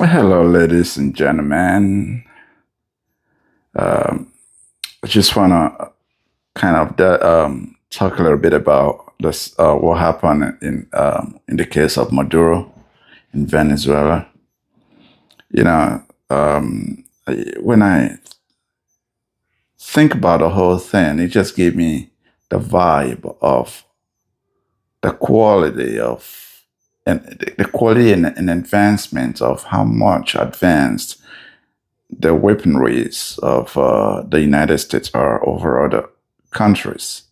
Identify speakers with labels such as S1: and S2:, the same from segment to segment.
S1: Well, hello, ladies and gentlemen. Um, I just want to talk a little bit about this, what happened in the case of Maduro in Venezuela. You know, when I think about the whole thing, it just gave me the vibe of the quality of the quality and advancement of how much advanced the weaponries of the United States are over other countries.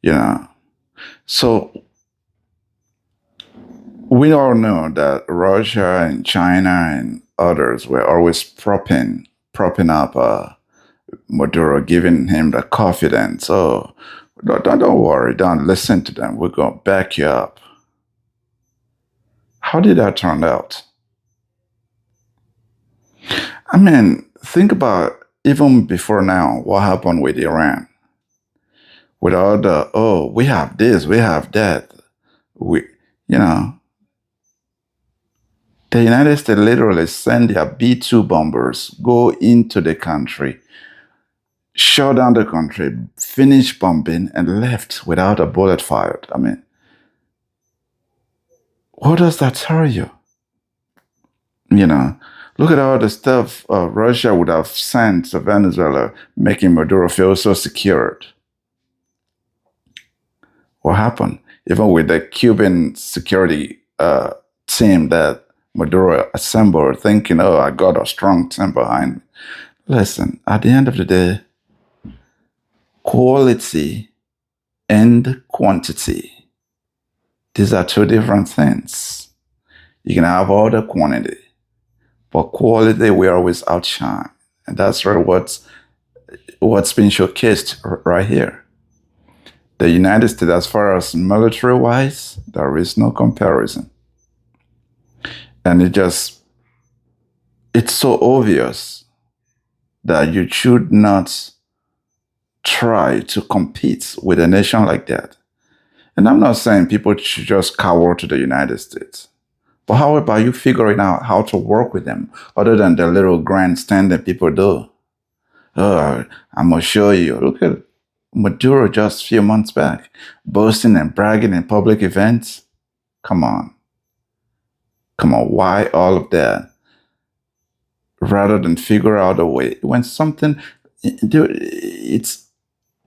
S1: You know, so we all know that Russia and China and others were always propping up Maduro, giving him the confidence. Oh, don't worry, don't listen to them. We're gonna back you up. How did that turn out? I mean, think about even before now, what happened with Iran? With all the, oh, we have this, we have that. We, you know, the United States literally send their B-2 bombers, go into the country, shut down the country, finish bombing, and left without a bullet fired. I mean, what does that tell you? You know, look at all the stuff Russia would have sent to Venezuela, making Maduro feel so secured. What happened? Even with the Cuban security team that Maduro assembled, thinking, oh, I got a strong team behind me. Listen, at the end of the day, quality and quantity, these are two different things. You can have all the quantity, but quality will always outshine. And that's really what's been showcased right here. The United States, as far as military-wise, there is no comparison. And it's so obvious that you should not try to compete with a nation like that. And I'm not saying people should just cower to the United States. But how about you figuring out how to work with them other than the little grandstand that people do? Oh, I'm going to show you. Look at Maduro just a few months back, boasting and bragging in public events. Come on. Come on. Why all of that? Rather than figure out a way. When something, it's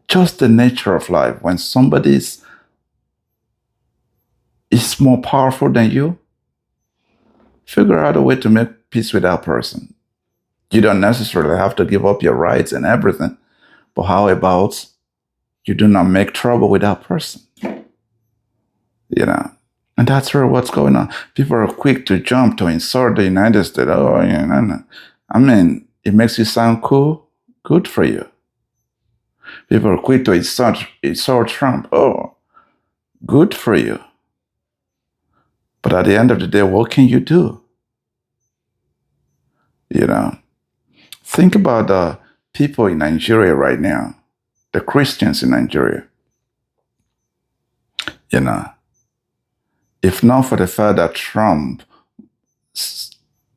S1: just the nature of life. When somebody is more powerful than you, figure out a way to make peace with that person. You don't necessarily have to give up your rights and everything, but how about you do not make trouble with that person? You know, and that's really what's going on. People are quick to jump to insult the United States. Oh, yeah, no. I mean, it makes you sound cool. Good for you. People are quick to insult Trump. Oh, good for you. But at the end of the day, what can you do? You know, think about the people in Nigeria right now, the Christians in Nigeria. You know, if not for the fact that Trump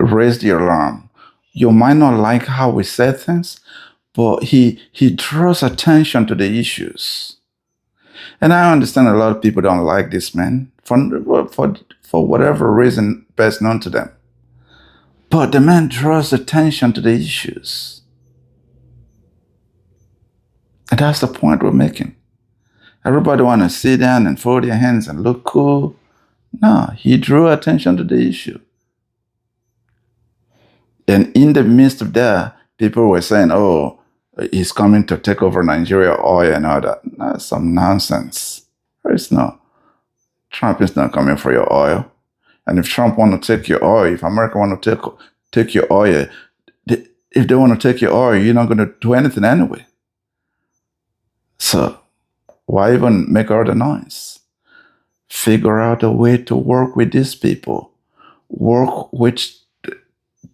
S1: raised the alarm, you might not like how we say things, but he draws attention to the issues. And I understand a lot of people don't like this man for whatever reason best known to them. But the man draws attention to the issues. And that's the point we're making. Everybody want to sit down and fold their hands and look cool. No, he drew attention to the issue. And in the midst of that, people were saying, oh, he's coming to take over Nigeria oil and all that. That's some nonsense. There is no. Trump is not coming for your oil. And if Trump want to take your oil, if America want to take your oil, if they want to take your oil, you're not going to do anything anyway. So why even make all the noise? Figure out a way to work with these people. Work with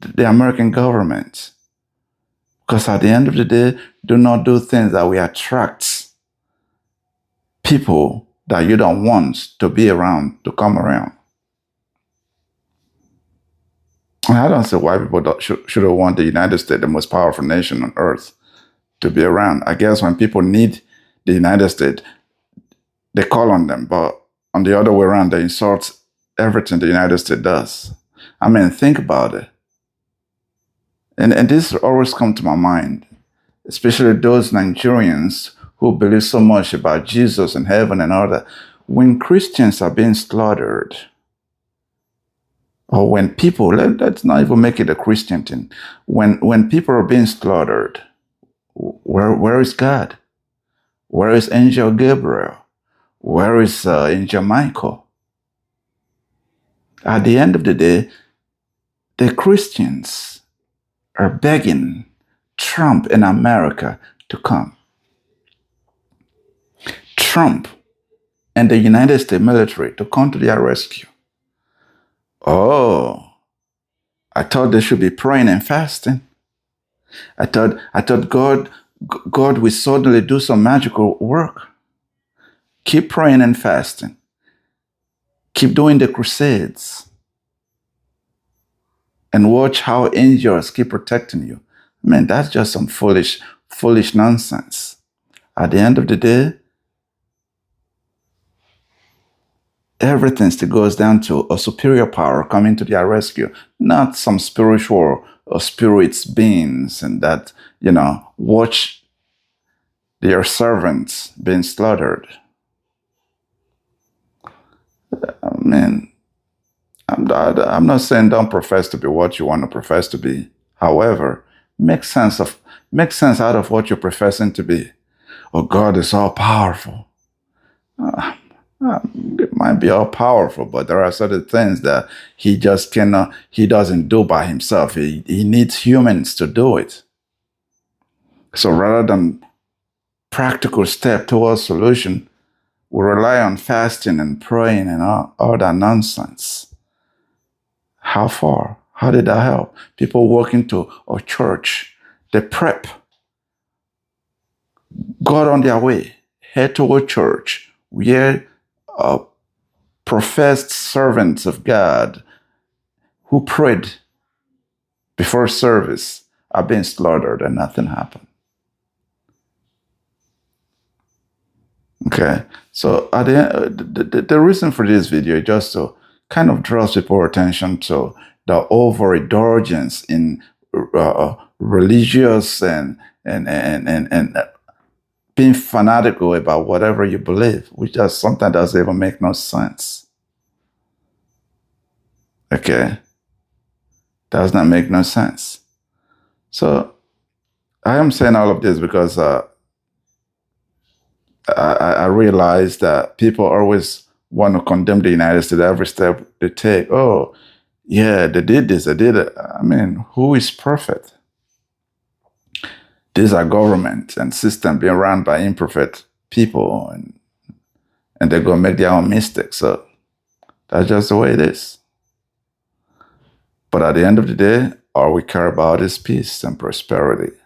S1: the American government. Because at the end of the day, do not do things that will attract people that you don't want to be around, to come around. I don't see why people should have want the United States, the most powerful nation on earth, to be around. I guess when people need the United States, they call on them. But on the other way around, they insult everything the United States does. I mean, think about it. And this always comes to my mind, especially those Nigerians who believe so much about Jesus and heaven and all that. When Christians are being slaughtered, or when people, let's not even make it a Christian thing. When people are being slaughtered, where is God? Where is Angel Gabriel? Where is Angel Michael? At the end of the day, the Christians are begging Trump and America to come. Trump and the United States military to come to their rescue. Oh, I thought they should be praying and fasting. I thought God will suddenly do some magical work. Keep praying and fasting. Keep doing the crusades. And watch how angels keep protecting you. Man, that's just some foolish nonsense. At the end of the day, everything still goes down to a superior power coming to their rescue, not some spiritual or spirits beings and that, watch their servants being slaughtered. I mean, I'm not saying don't profess to be what you want to profess to be. However, make sense out of what you're professing to be. Oh, God is all powerful. It might be all powerful, but there are certain things that he just cannot, he doesn't do by himself. He needs humans to do it. So rather than practical step towards solution, we rely on fasting and praying and all that nonsense. How far? How did that help? People walk into a church, they prep, got on their way, head to a church where professed servants of God who prayed before service are being slaughtered and nothing happened. Okay, so at the reason for this video is just to kind of draw people's attention to the overindulgence in religious and being fanatical about whatever you believe, which just sometimes doesn't even make no sense. Okay, does not make no sense. So I am saying all of this because I realize that people always want to condemn the United States every step they take. Oh, yeah, they did this, they did it. I mean, who is perfect? These are government and system being run by imperfect people, and they're going to make their own mistakes. So that's just the way it is. But at the end of the day, all we care about is peace and prosperity.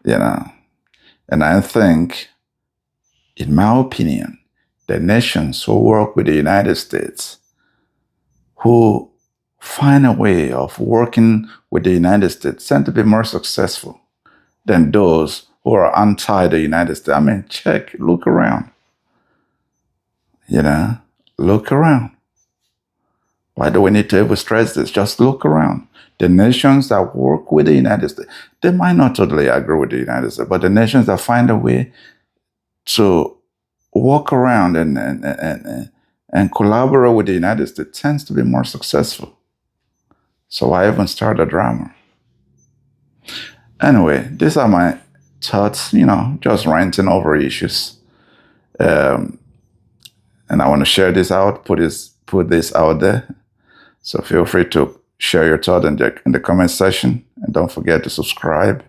S1: And I think, in my opinion, the nations who work with the United States, who find a way of working with the United States, tend to be more successful than those who are anti the United States. I mean, look around. Look around. Why do we need to ever stress this? Just look around. The nations that work with the United States, they might not totally agree with the United States, but the nations that find a way to walk around and collaborate with the United States tends to be more successful. So why even start a drama? Anyway, these are my thoughts, just ranting over issues. And I want to share this out, put this out there. So feel free to share your thoughts in the comment section. And don't forget to subscribe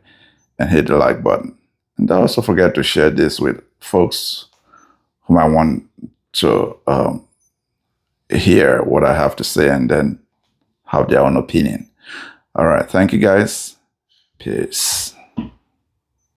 S1: and hit the like button. And don't also forget to share this with folks who might want to hear what I have to say and then have their own opinion. All right. Thank you, guys. Peace.